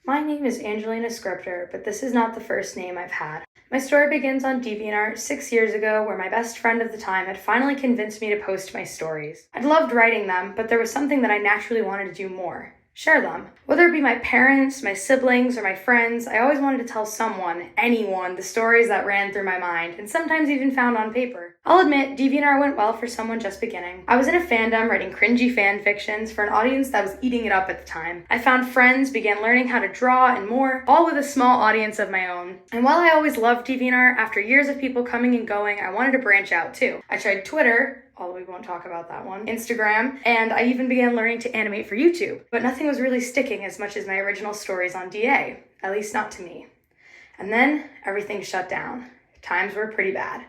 My name is Angelina Scriptor, but this is not the first name I've had. My story begins on DeviantArt 6 years ago, where my best friend of the time had finally convinced me to post my stories. I'd loved writing them, but there was something that I naturally wanted to do more. Share them. Whether it be my parents, my siblings, or my friends, I always wanted to tell someone, anyone, the stories that ran through my mind, and sometimes even found on paper. I'll admit, DeviantArt went well for someone just beginning. I was in a fandom writing cringy fan fictions for an audience that was eating it up at the time. I found friends, began learning how to draw, and more, all with a small audience of my own. And while I always loved DeviantArt, after years of people coming and going, I wanted to branch out too. I tried Twitter, although we won't talk about that one, Instagram, and I even began learning to animate for YouTube. But nothing was really sticking as much as my original stories on DA, at least not to me. And then everything shut down. Times were pretty bad.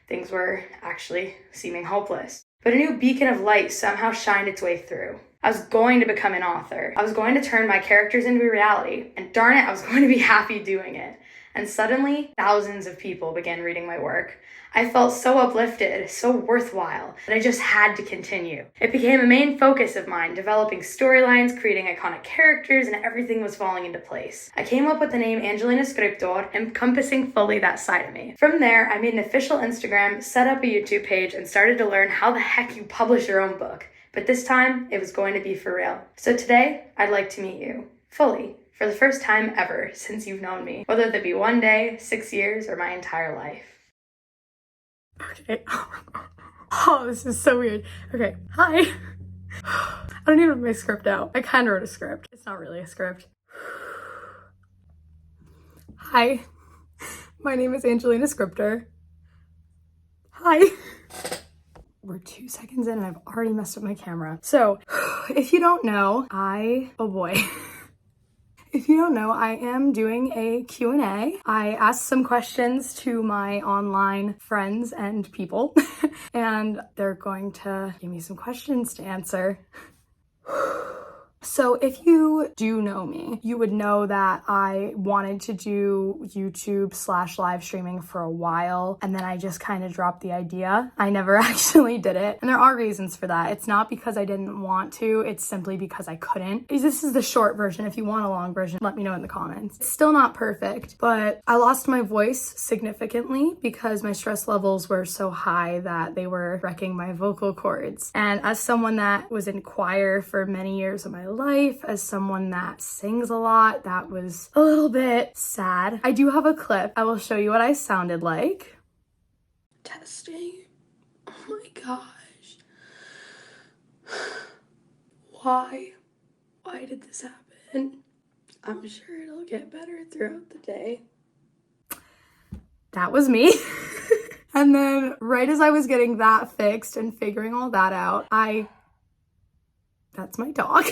Things were actually seeming hopeless. But a new beacon of light somehow shined its way through. I was going to become an author. I was going to turn my characters into reality. And darn it, I was going to be happy doing it. And suddenly, thousands of people began reading my work. I felt so uplifted, so worthwhile, that I just had to continue. It became a main focus of mine, developing storylines, creating iconic characters, and everything was falling into place. I came up with the name Angelina Scriptor, encompassing fully that side of me. From there, I made an official Instagram, set up a YouTube page, and started to learn how the heck you publish your own book. But this time, it was going to be for real. So today, I'd like to meet you, fully. For the first time ever since you've known me, whether that be 1 day, 6 years, or my entire life. Okay. Oh, this is so weird. Okay. Hi. I don't even have my script out. I kind of wrote a script. It's not really a script. Hi. My name is Angelina Scriptor. Hi. We're 2 seconds in and I've already messed up my camera. So, if you don't know, oh boy. If you don't know, I am doing a Q&A. I asked some questions to my online friends and people, and they're going to give me some questions to answer. So if you do know me, you would know that I wanted to do YouTube/live streaming for a while, and then I just kind of dropped the idea. I never actually did it, and there are reasons for that. It's not because I didn't want to, it's simply because I couldn't. This is the short version. If you want a long version, let me know in the comments. It's still not perfect, but I lost my voice significantly because my stress levels were so high that they were wrecking my vocal cords. And as someone that was in choir for many years of my life, as someone that sings a lot, that was a little bit sad. I do have a clip. I will show you what I sounded like. Testing. Oh my gosh. Why? Why did this happen? I'm sure it'll get better throughout the day. That was me. And then right as I was getting that fixed and figuring all that out, that's my dog.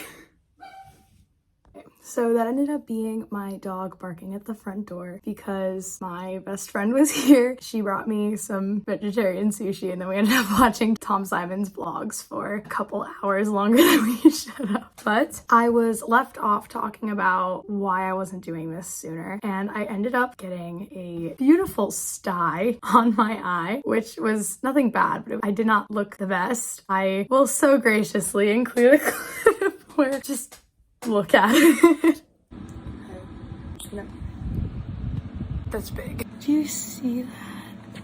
So that ended up being my dog barking at the front door because my best friend was here. She brought me some vegetarian sushi and then we ended up watching Tom Simon's vlogs for a couple hours longer than we should have. But I was left off talking about why I wasn't doing this sooner, and I ended up getting a beautiful sty on my eye, which was nothing bad, but I did not look the best. I will so graciously include a clip where just look at it. No. That's big. Do you see that?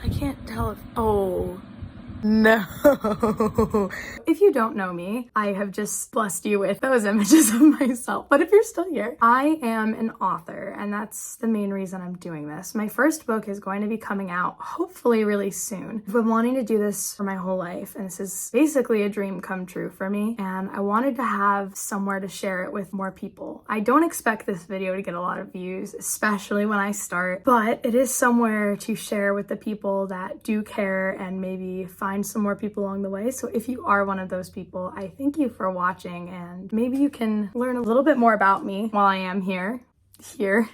I can't tell if, oh. No. If you don't know me, I have just blessed you with those images of myself. But if you're still here, I am an author, and that's the main reason I'm doing this. My first book is going to be coming out hopefully really soon. I've been wanting to do this for my whole life, and this is basically a dream come true for me, and I wanted to have somewhere to share it with more people. I don't expect this video to get a lot of views, especially when I start, but it is somewhere to share with the people that do care and maybe find some more people along the way. So if you are one of those people, I thank you for watching, and maybe you can learn a little bit more about me while I am here.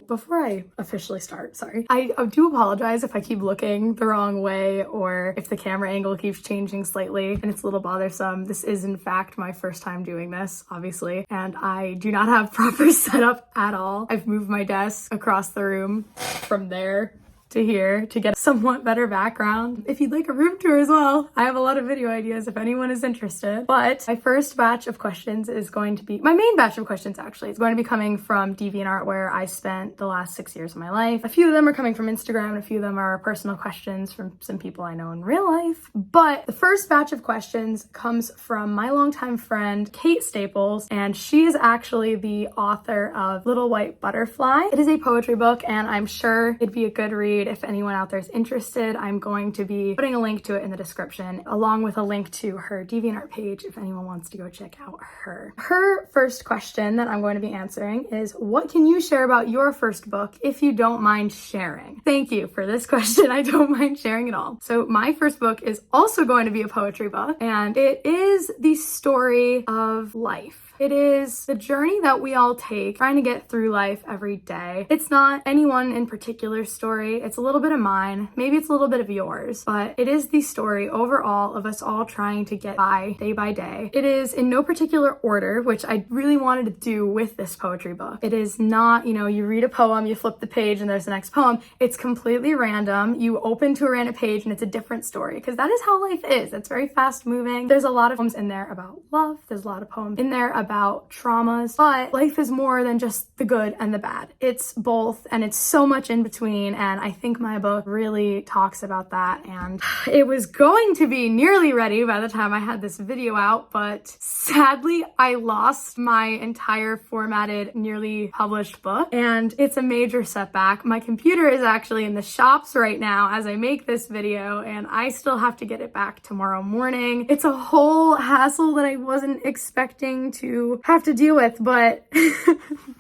Before I officially start, sorry, I do apologize if I keep looking the wrong way or if the camera angle keeps changing slightly and it's a little bothersome. This is in fact my first time doing this, obviously, and I do not have proper setup at all. I've moved my desk across the room from there to hear to get a somewhat better background. If you'd like a room tour as well, I have a lot of video ideas if anyone is interested. But my first batch of questions is going to be, my main batch of questions actually, is going to be coming from DeviantArt, where I spent the last 6 years of my life. A few of them are coming from Instagram, and a few of them are personal questions from some people I know in real life. But the first batch of questions comes from my longtime friend, Kate Staples, and she is actually the author of Little White Butterfly. It is a poetry book, and I'm sure it'd be a good read if anyone out there is interested. I'm going to be putting a link to it in the description, along with a link to her DeviantArt page if anyone wants to go check out her. Her first question that I'm going to be answering is, what can you share about your first book if you don't mind sharing? Thank you for this question. I don't mind sharing at all. So my first book is also going to be a poetry book, and it is the story of life. It is the journey that we all take trying to get through life every day. It's not anyone in particular story. It's a little bit of mine. Maybe it's a little bit of yours, but it is the story overall of us all trying to get by day. It is in no particular order, which I really wanted to do with this poetry book. It is not, you read a poem, you flip the page and there's the next poem. It's completely random. You open to a random page and it's a different story, because that is how life is. It's very fast moving. There's a lot of poems in there about love. There's a lot of poems in there about traumas, but life is more than just the good and the bad. It's both, and it's so much in between, and I think my book really talks about that. And it was going to be nearly ready by the time I had this video out, but sadly I lost my entire formatted, nearly published book, and it's a major setback. My computer is actually in the shops right now as I make this video, and I still have to get it back tomorrow morning. It's a whole hassle that I wasn't expecting to have to deal with, but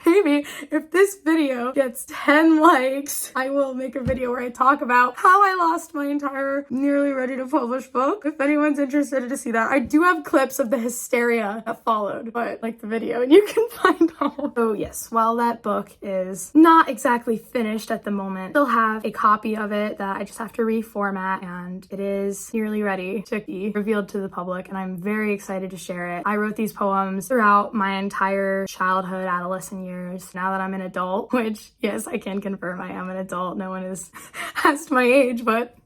maybe if this video gets 10 likes, I will make a video where I talk about how I lost my entire nearly ready to publish book. If anyone's interested to see that, I do have clips of the hysteria that followed, but like the video, and you can find all. So yes, while that book is not exactly finished at the moment, I still have a copy of it that I just have to reformat, and it is nearly ready to be revealed to the public, and I'm very excited to share it. I wrote these poems throughout my entire childhood, adolescent years. Now that I'm an adult, which yes, I can confirm I am an adult. No one has asked my age, but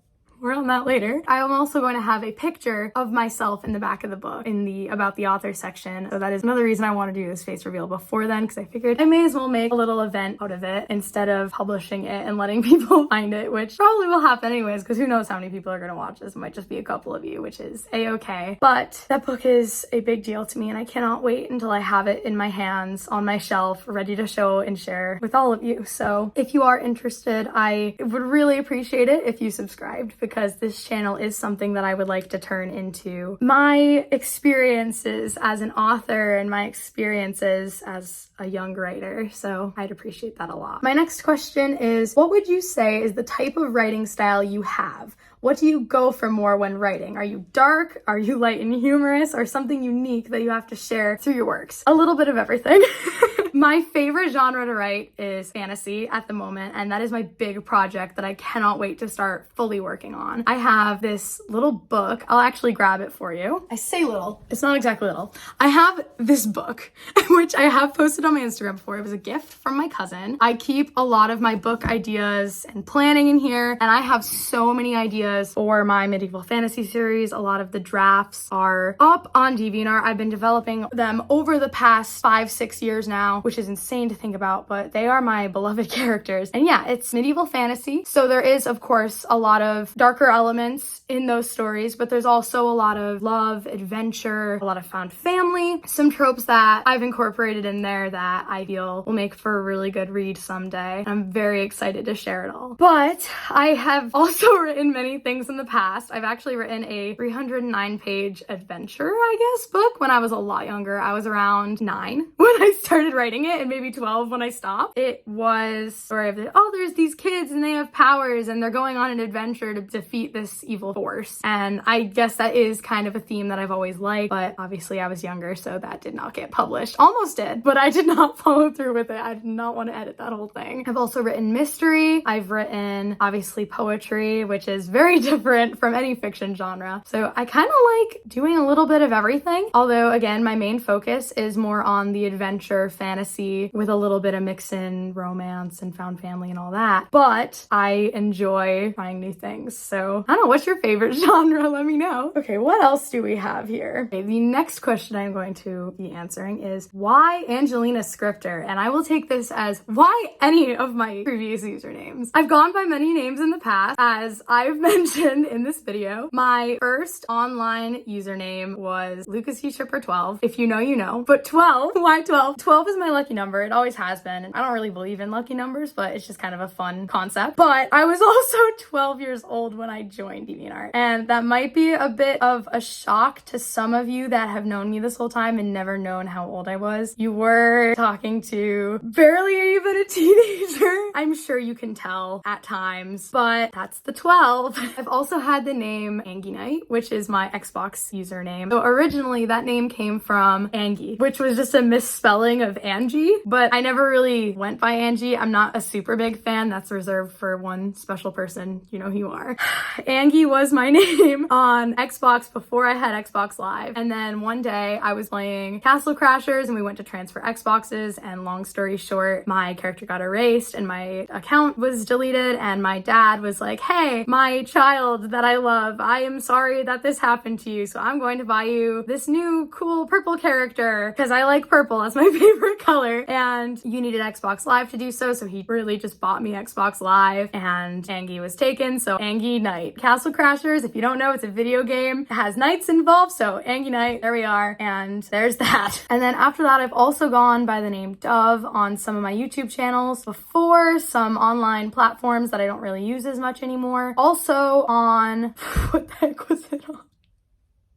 we're on that later. I am also going to have a picture of myself in the back of the book in the about the author section. So that is another reason I want to do this face reveal before then, because I figured I may as well make a little event out of it instead of publishing it and letting people find it, which probably will happen anyways, because who knows how many people are going to watch this. It might just be a couple of you, which is a-okay. But that book is a big deal to me, and I cannot wait until I have it in my hands on my shelf, ready to show and share with all of you. So if you are interested, I would really appreciate it if you subscribed, because this channel is something that I would like to turn into my experiences as an author and my experiences as a young writer. So I'd appreciate that a lot. My next question is, what would you say is the type of writing style you have? What do you go for more when writing? Are you dark? Are you light and humorous? Or something unique that you have to share through your works? A little bit of everything. My favorite genre to write is fantasy at the moment, and that is my big project that I cannot wait to start fully working on. I have this little book. I'll actually grab it for you. I say little. It's not exactly little. I have this book, which I have posted on my Instagram before. It was a gift from my cousin. I keep a lot of my book ideas and planning in here, and I have so many ideas for my medieval fantasy series. A lot of the drafts are up on DeviantArt. I've been developing them over the past 5-6 years now, which is insane to think about, but they are my beloved characters. And yeah, it's medieval fantasy. So there is, of course, a lot of darker elements in those stories, but there's also a lot of love, adventure, a lot of found family, some tropes that I've incorporated in there that I feel will make for a really good read someday. I'm very excited to share it all. But I have also written many things in the past. I've actually written a 309-page adventure, I guess, book when I was a lot younger. I was around 9 when I started writing it, and maybe 12 when I stopped. It was story of there's these kids and they have powers and they're going on an adventure to defeat this evil force. And I guess that is kind of a theme that I've always liked, but obviously I was younger, so that did not get published. Almost did, but I did not follow through with it. I did not want to edit that whole thing. I've also written mystery. I've written, obviously, poetry, which is very different from any fiction genre. So I kind of like doing a little bit of everything. Although, again, my main focus is more on the adventure fantasy fantasy with a little bit of mix in romance and found family and all that. But I enjoy trying new things. So I don't know, what's your favorite genre? Let me know. Okay, what else do we have here? Okay, the next question I'm going to be answering is why Angelina Scriptor? And I will take this as why any of my previous usernames. I've gone by many names in the past, as I've mentioned in this video. My first online username was LucasUShipper12. If you know, you know. But 12, why 12? 12 is my lucky number. It always has been. And I don't really believe in lucky numbers, but it's just kind of a fun concept. But I was also 12 years old when I joined DeviantArt. And that might be a bit of a shock to some of you that have known me this whole time and never known how old I was. You were talking to barely even a teenager. I'm sure you can tell at times, but that's the 12. I've also had the name Angyknight, which is my Xbox username. So originally that name came from Angie, which was just a misspelling of Angie, but I never really went by Angie. I'm not a super big fan. That's reserved for one special person. You know who you are. Angie was my name on Xbox before I had Xbox Live. And then one day I was playing Castle Crashers and we went to transfer Xboxes, and long story short, my character got erased and my account was deleted, and my dad was like, hey, my child that I love, I am sorry that this happened to you, so I'm going to buy you this new cool purple character because I like purple. That's my favorite color, and you needed Xbox Live to do so he really just bought me Xbox Live, and Angie was taken, so Angyknight. Castle Crashers, if you don't know, it's a video game. It has knights involved, so Angyknight, there we are, and there's that. And then after that, I've also gone by the name Dove on some of my YouTube channels before, some online platforms that I don't really use as much anymore. Also on, what the heck was it on?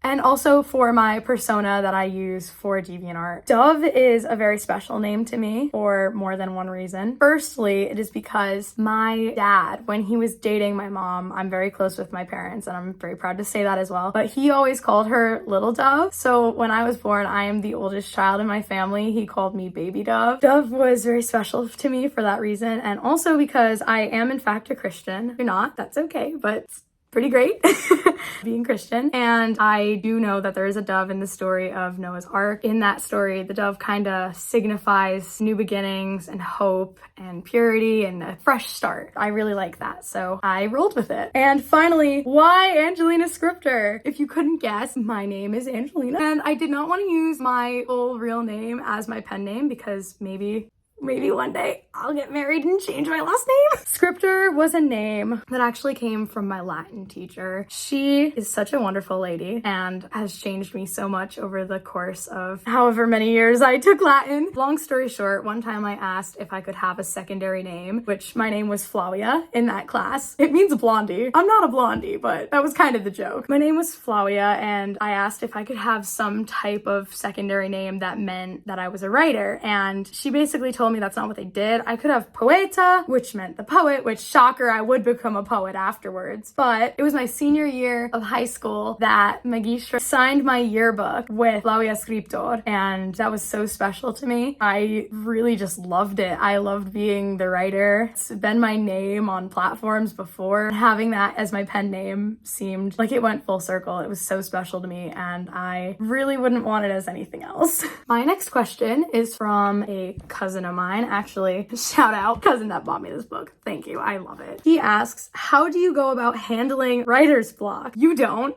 And also for my persona that I use for DeviantArt. Dove is a very special name to me for more than one reason. Firstly, it is because my dad, when he was dating my mom, I'm very close with my parents and I'm very proud to say that as well, but he always called her Little Dove. So when I was born, I am the oldest child in my family. He called me Baby Dove. Dove was very special to me for that reason, and also because I am in fact a Christian. If you're not, that's okay, but pretty great being Christian. And I do know that there is a dove in the story of Noah's Ark. In that story, the dove kind of signifies new beginnings and hope and purity and a fresh start. I really like that, so I rolled with it. And finally, why Angelina Scriptor? If you couldn't guess, my name is Angelina, and I did not want to use my full real name as my pen name because maybe one day I'll get married and change my last name. Scriptor was a name that actually came from my Latin teacher. She is such a wonderful lady and has changed me so much over the course of however many years I took Latin. Long story short, one time I asked if I could have a secondary name, which my name was Flavia in that class. It means blondie. I'm not a blondie, but that was kind of the joke. My name was Flavia, and I asked if I could have some type of secondary name that meant that I was a writer, and she basically told me that's not what they did. I could have Poeta, which meant the poet, which shocker, I would become a poet afterwards. But it was my senior year of high school that Magistra signed my yearbook with Flavia Scriptor, and that was so special to me. I really just loved it. I loved being the writer. It's been my name on platforms before. Having that as my pen name seemed like it went full circle. It was so special to me, and I really wouldn't want it as anything else. My next question is from a cousin of mine, actually. Shout out, cousin that bought me this book. Thank you, I love it. He asks, how do you go about handling writer's block? You don't.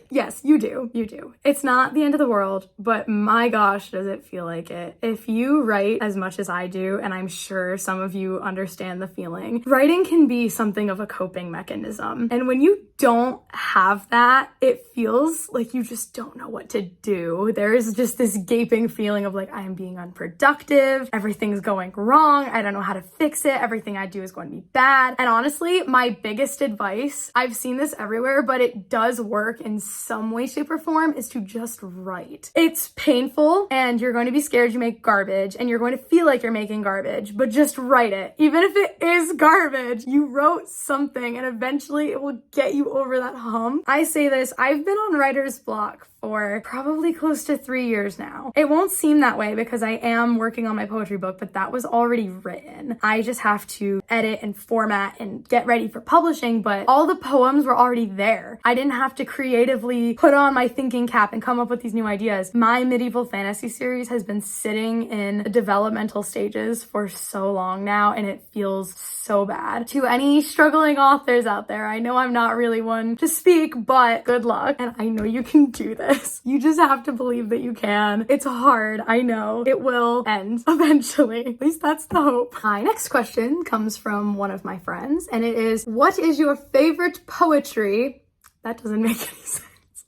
Yes, you do. You do. It's not the end of the world, but my gosh, does it feel like it. If you write as much as I do, and I'm sure some of you understand the feeling, writing can be something of a coping mechanism. And when you don't have that, it feels like you just don't know what to do. There is just this gaping feeling of like, I am being unproductive, everything's going wrong, I don't know how to fix it, everything I do is going to be bad. And honestly, my biggest advice, I've seen this everywhere, but it does work in some way, shape, or form, is to just write. It's painful and you're going to be scared you make garbage and you're going to feel like you're making garbage, but just write it. Even if it is garbage, you wrote something and eventually it will get you over that hump. I say this, I've been on writer's block for probably close to 3 years now. It won't seem that way because I am working on my poetry book, but that was already written. I just have to edit and format and get ready for publishing, but all the poems were already there. I didn't have to creatively put on my thinking cap and come up with these new ideas. My medieval fantasy series has been sitting in the developmental stages for so long now, and it feels so bad. To any struggling authors out there, I know I'm not really one to speak, but good luck, and I know you can do this. You just have to believe that you can. It's hard, I know. It will end eventually. At least that's the hope. My next question comes from one of my friends, and it is, what is your favorite poetry? That doesn't make any sense.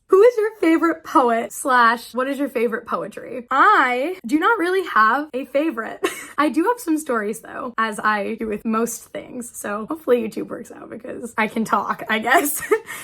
Who is your favorite poet / what is your favorite poetry? I do not really have a favorite. I do have some stories though, as I do with most things. So hopefully YouTube works out because I can talk, I guess.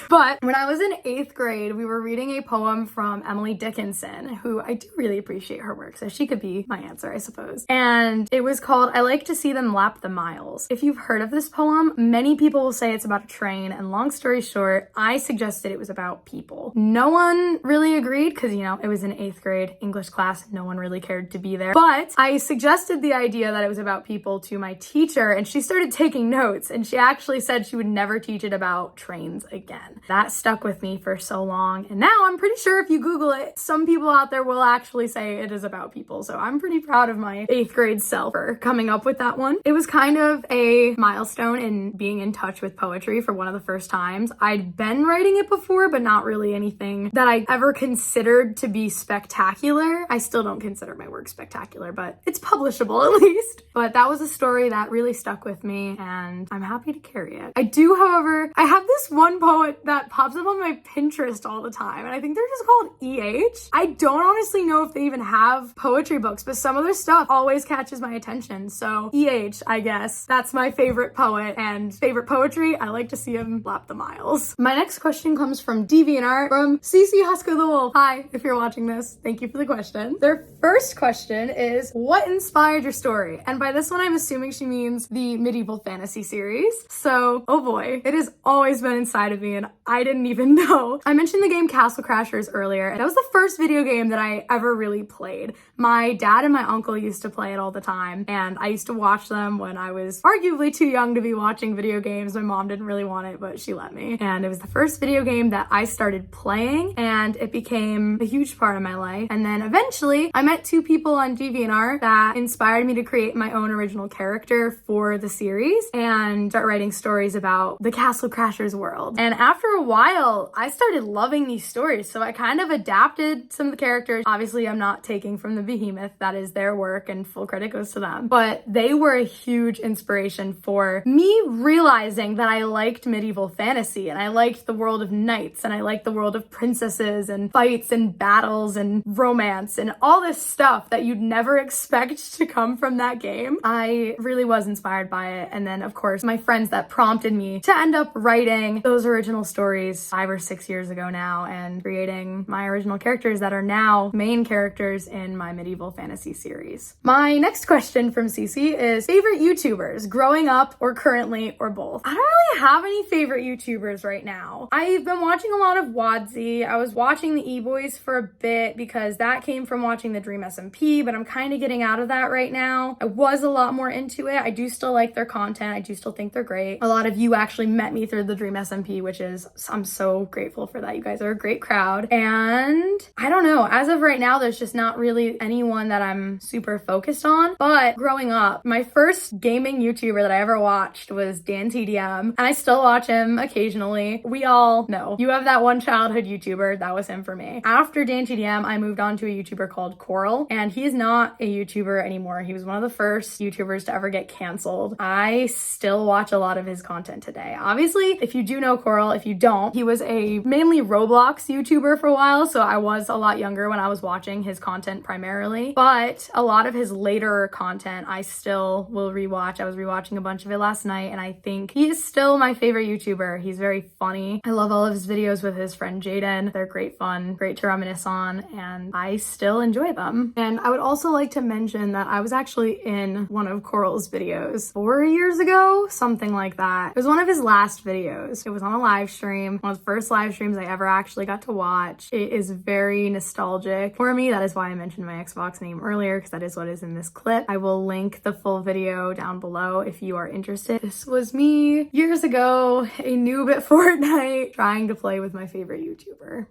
But when I was in 8th grade, we were reading a poem from Emily Dickinson, who I do really appreciate her work. So she could be my answer, I suppose. And it was called, I Like to See Them Lap the Miles. If you've heard of this poem, many people will say it's about a train. And long story short, I suggested it was about people. No one really agreed because, you know, it was an 8th grade English class. No one really cared to be there. But I suggested the idea that it was about people to my teacher, and she started taking notes, and she actually said she would never teach it about trains again. That stuck with me for so long. And now I'm pretty sure if you Google it, some people out there will actually say it is about people. So I'm pretty proud of my 8th grade self for coming up with that one. It was kind of a milestone in being in touch with poetry for one of the first times. I'd been writing it before, but not really anything that I ever considered to be spectacular. I still don't consider my work spectacular, but it's publishable at least. But that was a story that really stuck with me, and I'm happy to carry it. I do, however, I have this one poet that pops up on my Pinterest all the time, and I think they're just called EH. I don't honestly know if they even have poetry books, but some of their stuff always catches my attention. So EH, I guess, that's my favorite poet, and favorite poetry, I like to see him lap the miles. My next question comes from DeviantArt from CC Husker the Wolf. Hi, if you're watching this, thank you for the question. Their first question is, what inspired your story? And by this one, I'm assuming she means the medieval fantasy series. So, oh boy, it has always been inside of me and I didn't even know. I mentioned the game Castle Crashers earlier, and that was the first video game that I ever really played. My dad and my uncle used to play it all the time, and I used to watch them when I was arguably too young to be watching video games. My mom didn't really want it, but she let me. And it was the first video game that I started playing, and it became a huge part of my life. And then eventually I met two people on DeviantArt that inspired me to create my own original character for the series and start writing stories about the Castle Crashers world. And after a while, I started loving these stories, so I kind of adapted some of the characters. Obviously, I'm not taking from the Behemoth, that is their work and full credit goes to them, but they were a huge inspiration for me realizing that I liked medieval fantasy, and I liked the world of knights, and I liked the world of princesses and fights and battles and romance and all this stuff that you'd never expect to come from that game. I really was inspired by it. And then of course my friends that prompted me to end up writing those original stories 5 or 6 years ago now and creating my original characters that are now main characters in my medieval fantasy series. My next question from Cece is favorite YouTubers growing up or currently or both? I don't really have any favorite YouTubers right now. I've been watching a lot of Wadsy. I was watching the E-Boys for a bit because that came from watching the Dream SMP, but I'm kind of getting out of that right now. I was a lot more into it. I do still like their content. I do still think they're great. A lot of you actually met me through the Dream SMP, which is, I'm so grateful for that. You guys are a great crowd. And I don't know, as of right now, there's just not really anyone that I'm super focused on. But growing up, my first gaming YouTuber that I ever watched was DanTDM, and I still watch him occasionally. We all know, you have that one childhood YouTuber, that was him for me. After DanTDM, I moved on to a YouTuber called Coral, and he is not a YouTuber anymore. He was one of the first YouTubers to ever get canceled. I still watch a lot of his content today. Obviously, if you do know Coral, if you don't, he was a mainly Roblox YouTuber for a while, so I was a lot younger when I was watching his content primarily, but a lot of his later content I still will rewatch. I was rewatching a bunch of it last night, and I think he is still my favorite YouTuber. He's very funny. I love all of his videos with his friend JJ. great in, they're great fun, great to reminisce on, and I still enjoy them. And I would also like to mention that I was actually in one of Coral's videos 4 years ago, something like that. It was one of his last videos. It was on a live stream, one of the first live streams I ever actually got to watch. It is very nostalgic for me. That is why I mentioned my Xbox name earlier, because that is what is in this clip. I will link the full video down below if you are interested. This was me years ago, a noob at Fortnite, trying to play with my favorite YouTuber.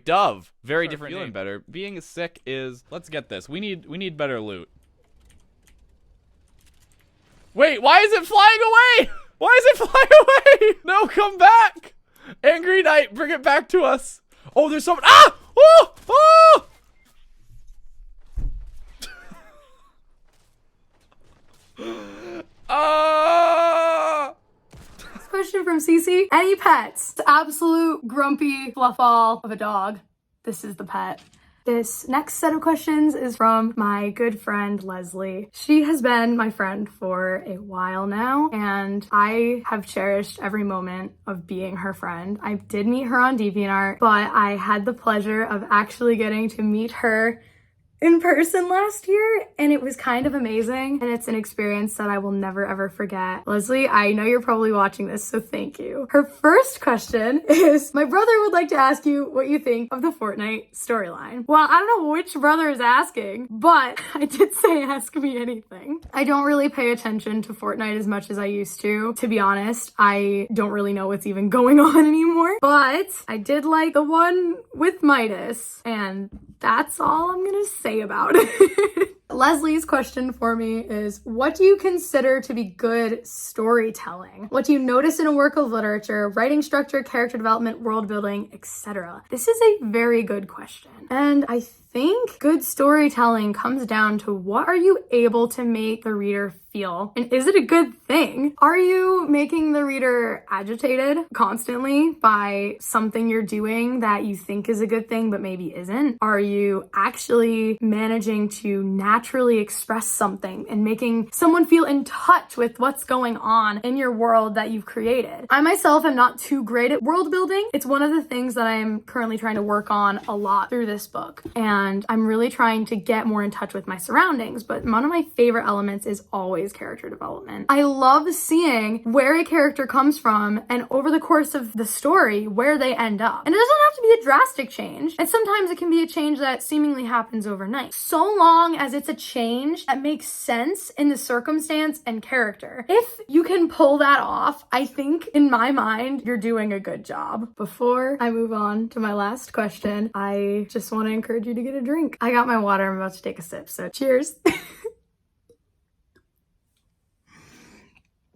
Dove. Very different. Feeling better. Being sick is. Let's get this. We need better loot. Wait, why is it flying away? Why is it flying away? No, come back. Angyknight, bring it back to us. Oh, there's someone. Ah! Oh! Oh! Question from Cece. Any pets? Absolute grumpy fluffball of a dog. This is the pet. This next set of questions is from my good friend, Leslie. She has been my friend for a while now, and I have cherished every moment of being her friend. I did meet her on DeviantArt, but I had the pleasure of actually getting to meet her in person last year, and it was kind of amazing, and it's an experience that I will never ever forget. Leslie, I know you're probably watching this, so thank you. Her first question is, my brother would like to ask you what you think of the Fortnite storyline. Well, I don't know which brother is asking, but I did say ask me anything. I don't really pay attention to Fortnite as much as I used to be honest. I don't really know what's even going on anymore, but I did like the one with Midas, and that's all I'm gonna say about it. Leslie's question for me is, what do you consider to be good storytelling? What do you notice in a work of literature, writing structure, character development, world building, etc.? This is a very good question. And I think good storytelling comes down to, what are you able to make the reader feel? And is it a good thing? Are you making the reader agitated constantly by something you're doing that you think is a good thing but maybe isn't? Are you actually managing to naturally express something and making someone feel in touch with what's going on in your world that you've created? I myself am not too great at world building. It's one of the things that I'm currently trying to work on a lot through this book, and I'm really trying to get more in touch with my surroundings. But one of my favorite elements is always character development. I love seeing where a character comes from, and over the course of the story, where they end up. And it doesn't have to be a drastic change, and sometimes it can be a change that seemingly happens overnight, so long as it's a change that makes sense in the circumstance and character. If you can pull that off, I think in my mind you're doing a good job. Before I move on to my last question, I just want to encourage you to get a drink. I got my water, I'm about to take a sip, so cheers.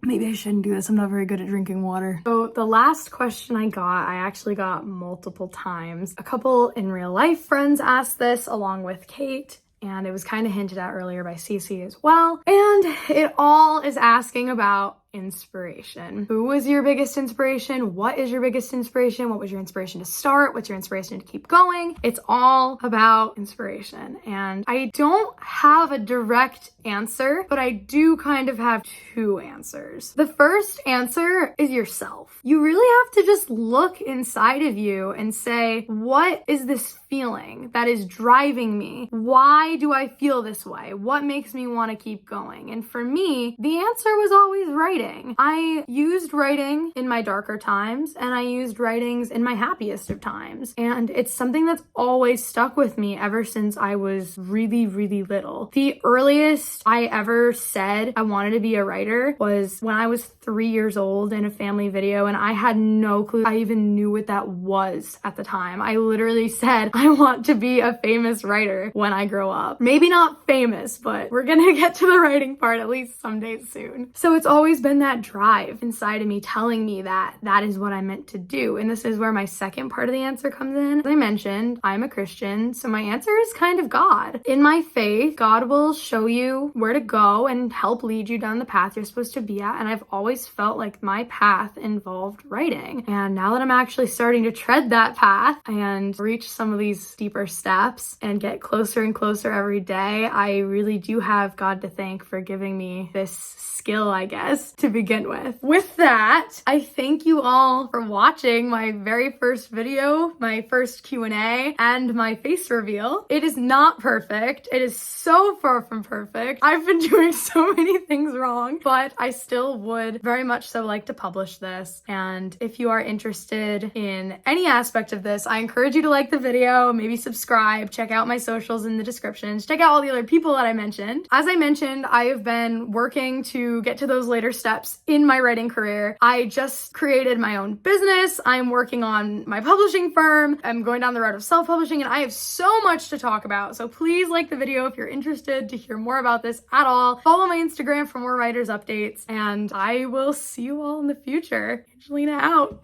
Maybe I shouldn't do this. I'm not very good at drinking water. So the last question I actually got multiple times. A couple in real life friends asked this along with Kate, and it was kind of hinted at earlier by Cece as well. And it all is asking about inspiration. Who was your biggest inspiration? What is your biggest inspiration? What was your inspiration to start? What's your inspiration to keep going? It's all about inspiration. And I don't have a direct answer, but I do kind of have two answers. The first answer is yourself. You really have to just look inside of you and say, what is this feeling that is driving me? Why do I feel this way? What makes me want to keep going? And for me, the answer was always writing. I used writing in my darker times, and I used writings in my happiest of times. And it's something that's always stuck with me ever since I was really, really little. The earliest I ever said I wanted to be a writer was when I was 3 years old in a family video, and I had no clue I even knew what that was at the time. I literally said, I want to be a famous writer when I grow up. Maybe not famous, but we're gonna get to the writing part at least someday soon. So it's always been that drive inside of me telling me that that is what I meant to do. And this is where my second part of the answer comes in. As I mentioned, I'm a Christian, so my answer is kind of God. In my faith, God will show you where to go and help lead you down the path you're supposed to be at. And I've always felt like my path involved writing. And now that I'm actually starting to tread that path and reach some of these deeper steps and get closer and closer every day, I really do have God to thank for giving me this skill, I guess, to begin with. With that, I thank you all for watching my very first video, my first Q&A, and my face reveal. It is not perfect. It is so far from perfect. I've been doing so many things wrong, but I still would very much so like to publish this. And if you are interested in any aspect of this, I encourage you to like the video, maybe subscribe, check out my socials in the descriptions, check out all the other people that I mentioned. As I mentioned, I have been working to get to those later steps in my writing career. I just created my own business. I'm working on my publishing firm. I'm going down the road of self-publishing, and I have so much to talk about. So please like the video if you're interested to hear more about this at all. Follow my Instagram for more writers updates, and I will see you all in the future. Angelina out.